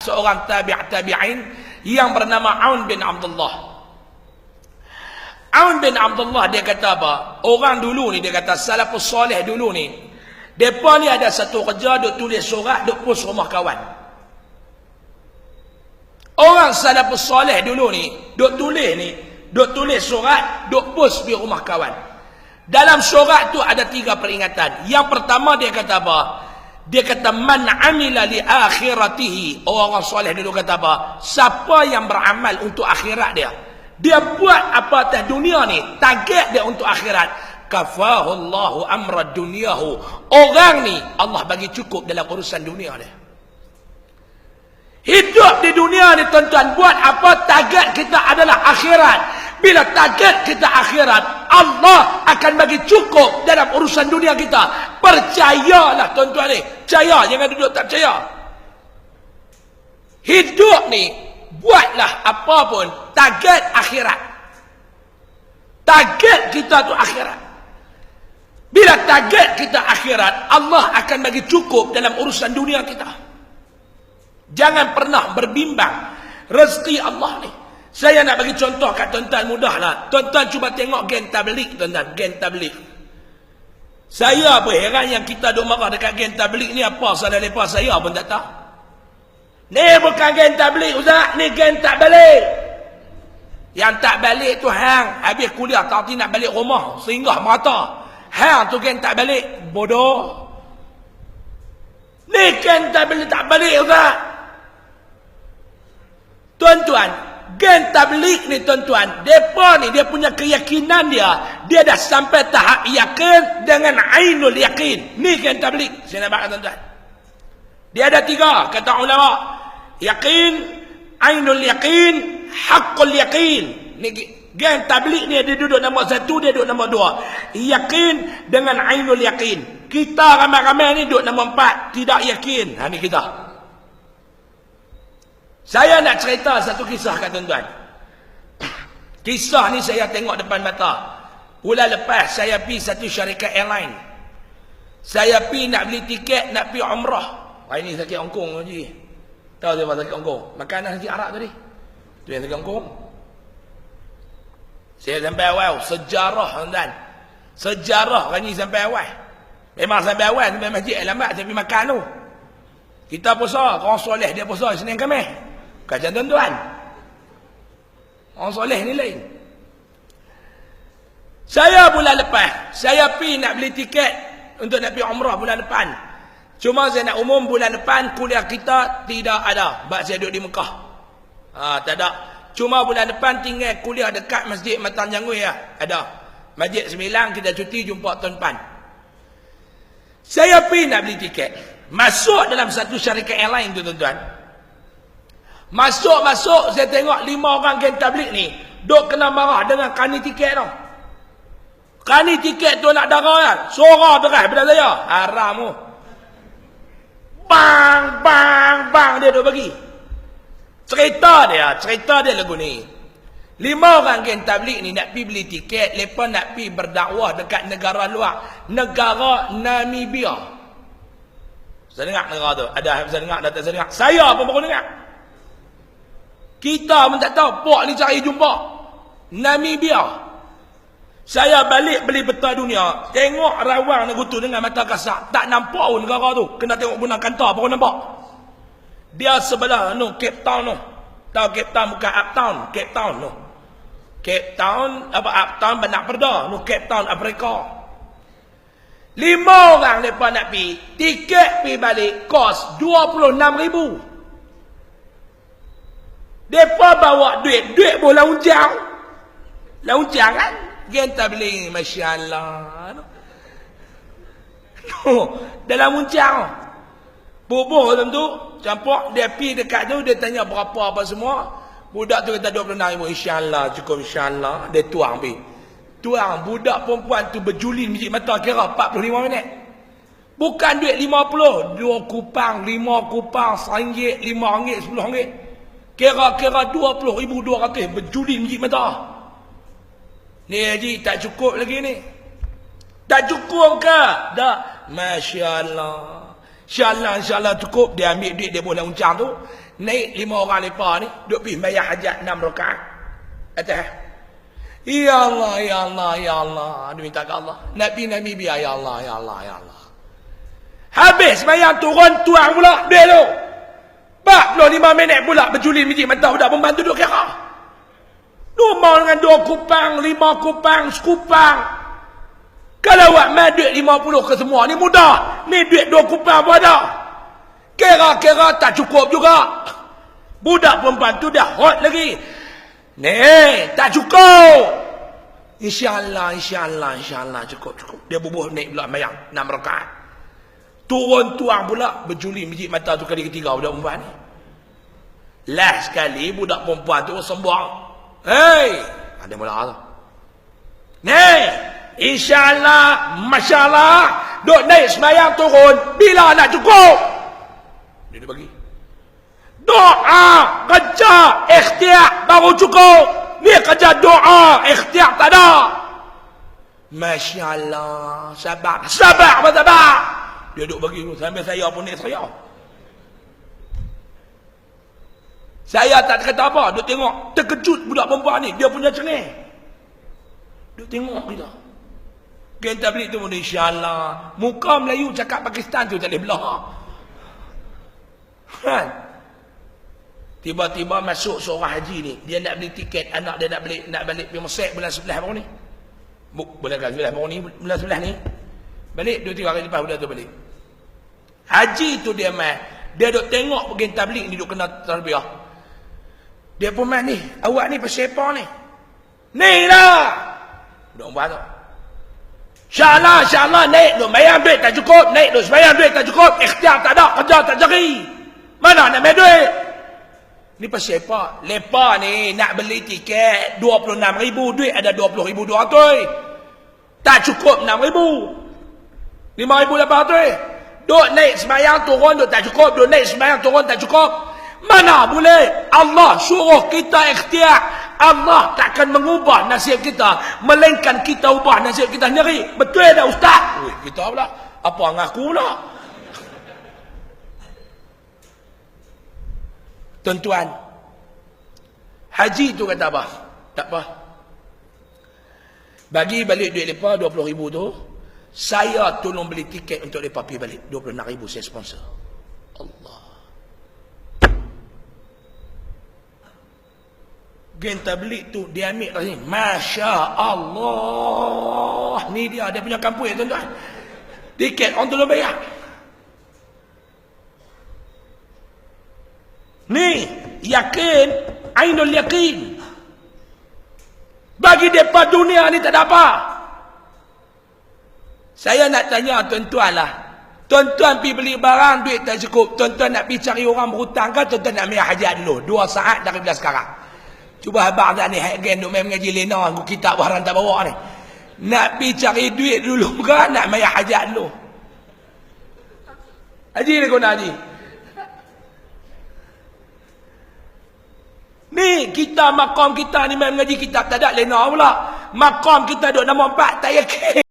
seorang tabi'in yang bernama Aun bin Abdullah. Aun bin Abdullah dia kata apa? Orang dulu ni dia kata salafus soleh dulu ni, depa ni ada satu kerja duk tulis surat duk pos rumah kawan. Orang salafus soleh dulu ni duk tulis surat duk pos di rumah kawan. Dalam surat tu ada 3 peringatan. Yang pertama dia kata apa? Dia kata man amila li akhiratihi. Orang soleh dulu kata apa? Siapa yang beramal untuk akhirat dia, dia buat apa atas dunia ni, target dia untuk akhirat, kafahu Allahu amra dunyahu. Orang ni Allah bagi cukup dalam urusan dunia dia. Hidup di dunia ni tuan-tuan, buat apa, target kita adalah akhirat. Bila target kita akhirat, Allah akan bagi cukup dalam urusan dunia kita. Percayalah tuan-tuan ni. Percaya, jangan duduk tak percaya. Hidup ni, buatlah apa pun, target akhirat. Target kita tu akhirat. Bila target kita akhirat, Allah akan bagi cukup dalam urusan dunia kita. Jangan pernah berbimbang rezeki Allah ni. Saya nak bagi contoh kat tuan-tuan, mudahlah. Tuan-tuan cuba tengok geng tabligh, tuan-tuan, geng tabligh. Saya pun heran yang kita duk marah dekat geng tabligh ni, apa salah lepas saya pun tak tahu. Ni bukan geng tabligh ustaz, ni geng tak balik. Yang tak balik tu hang habis kuliah tak nak balik rumah sehingga mata. Hang tu geng tak balik, bodoh. Ni geng tak balik ustaz. Tuan-tuan, geng tabligh ni tuan-tuan, depa ni dia punya keyakinan dia dah sampai tahap yakin dengan ainul yakin. Ni geng tabligh. Saya nak bagi tuan-tuan. Dia ada 3 kata ulama. Yakin, ainul yakin, haqqul yakin. Ni geng tabligh ni dia duduk nombor 1, dia duduk nombor 2. Yakin dengan ainul yakin. Kita ramai-ramai ni duduk nombor 4, tidak yakin. Ha ni kita. Saya nak cerita satu kisah kat tuan-tuan. Kisah ni saya tengok depan mata. Bulan lepas saya pergi satu syarikat airline. Saya pergi nak beli tiket nak pergi umrah. Hari ni sakit Hongkong lagi. Tahu saya sakit Hongkong? Makanan sakit Arab tadi. Tu yang sakit Hongkong. Saya sampai awal. Sejarah tuan-tuan. Sejarah hari ni sampai awal. Memang sampai awal. Sampai masjid lambat. Saya pergi makan tu. Kita puasa. Orang soleh dia puasa Senin Khamis. Kajian tuan-tuan. Orang soleh ni lain. Saya bulan lepas, saya pergi nak beli tiket untuk nak pergi umrah bulan depan. Cuma saya nak umum bulan depan kuliah kita tidak ada. Sebab saya duduk di Mekah. Tak ada. Cuma bulan depan tinggal kuliah dekat Masjid Matan Jangui ya. Ada. Masjid 9 kita cuti jumpa tahun depan. Saya pergi nak beli tiket. Masuk dalam satu syarikat airline tu tuan-tuan. Masuk saya tengok 5 orang geng tabligh ni duk kena marah dengan kani tiket tu. Kani tiket tu nak darah kan. Suara deras pada saya. Haram tu. Bang dia duk bagi. Cerita dia lagu ni. 5 orang geng tabligh ni nak pergi beli tiket, lepas nak pergi berdakwah dekat negara luar, negara Namibia. Saya dengar negara tu. Ada saya dengar, ada tak saya dengar. Saya pun baru dengar. Kita pun tak tahu. Pok ni cari jumpa. Namibia. Saya balik beli peta dunia. Tengok rawang negutu dengan mata kasar. Tak nampak pun negara tu. Kena tengok guna kantor baru nampak. Dia sebelah Cape Town tu. Tahu Cape Town bukan Uptown. Cape Town tu. Cape Town, apa Uptown Bandar Perda. Cape Town Afrika. 5 orang mereka nak pergi. Tiket pergi balik kos 26,000. Mereka bawa duit pun launjang. Launjang kan? Geng tabligh, Masya Allah. Dalam launjang. Bubuh tu, campur, dia pergi dekat tu, dia tanya berapa apa semua. Budak tu kata 26,000. InsyaAllah, cukup insyaAllah. Dia tuang pergi. Tuang, budak perempuan tu berjulin biji mata kira 45 minit. Bukan duit 50. 2 kupang, 5 kupang, RM1, RM5, RM10. Kira-kira 20,200 berjulin biji mata. Ni Haji tak cukup lagi ni. Tak cukup ke? Tak. Masya Allah. InsyaAllah cukup. Dia ambil duit dia boleh uncang tu. Naik 5 orang lepas ni, duk pergi bayar hajat 6 rakaat. Atas. Ya Allah, ya Allah, ya Allah. Dia minta ke Allah. Nabi biar, ya Allah, ya Allah, ya Allah. Habis bayang turun, tuang pula. Duit tu. 45 minit pula berjulin biji mata budak pembantu duk kira. Rumah dengan 2 kupang, 5 kupang, sekupang. Kalau awak main duit 50 ke semua ni mudah. Ni duit 2 kupang pun ada. Kira-kira tak cukup juga. Budak perempuan tu dah hot lagi. Ni, tak cukup. InsyaAllah cukup. Dia bubuh naik pula mayang 6 rakaat. Turun tuang pula berjuli biji mata tu kali ketiga budak perempuan ni. Last sekali budak perempuan tu sembang. Hei, ada mula tu. Ni, InsyaAllah, masyaAllah, duk naik sembahyang turun. Bila nak cukup? Dia bagi. Doa, kerja, ikhtiar baru cukup. Ni kerja doa, ikhtiar tak ada. Masya Allah, sabar. Dia duduk bagi sambil saya pun naik saya. Saya tak kata apa, duduk tengok. Terkejut budak perempuan ni, dia punya cengih. Duduk tengok kita. Kita beli tu pun insyaAllah. Muka Melayu cakap Pakistan tu tak boleh belah. Kan? Tiba-tiba masuk seorang haji ni, dia nak beli tiket, anak dia nak balik pergi Mesir bulan 11 baru ni. Bulan 11 baru ni, bulan 11 ni. Balik 2-3 hari lepas budak tu balik. Haji tu dia main, dia duk tengok pergi tabligh ni duk kena tarbiyah. Dia pun main ni, awak ni pasal apa ni? Ni lah. Budak buat tu. InsyaAllah naik duk bayar duit tak cukup, naik duk bayar duit tak cukup, ikhtiar tak ada, kerja tak jari. Mana nak main duit? Ni pasal apa? Lepas ni nak beli tiket 26,000, duit ada 20,200. Tak cukup 6,000. 5,800. Duk naik sembahyang turun duk tak cukup, duk naik sembahyang turun tak cukup. Mana boleh? Allah suruh kita ikhtiar. Allah takkan mengubah nasib kita, melainkan kita ubah nasib kita sendiri. Betul tak ustaz? Ui, kita pula. Apa ngaku pula? Tuan-tuan, haji tu kata apa? Tak apa. Bagi balik duit mereka 20,000 tu, saya tolong beli tiket untuk mereka pergi balik. 26,000 saya sponsor. Allah. Gen tabligh tu dia ambil kat sini. Masya Allah. Ni dia punya kampung ya tuan-tuan. Tiket orang tolong bayar. Ni yakin, ainul yakin. Bagi depa dunia ni tak ada apa. Saya nak tanya tuan-tuan lah. Tuan-tuan pergi beli barang, duit tak cukup. Tuan-tuan nak pergi cari orang berhutang ke? Tuan-tuan nak ambil hajat dulu. 2 saat daripada sekarang. Cuba abang tak ni, hack duk main mengaji lena, kitab barang tak bawa ni. Nak pergi cari duit dulu ke? Nak bayar hajat dulu? Haji ni kau nak haji? Ni kita makam kita ni main mengaji kitab tak ada lena pula. Makam kita duk nombor 4 tak yakin.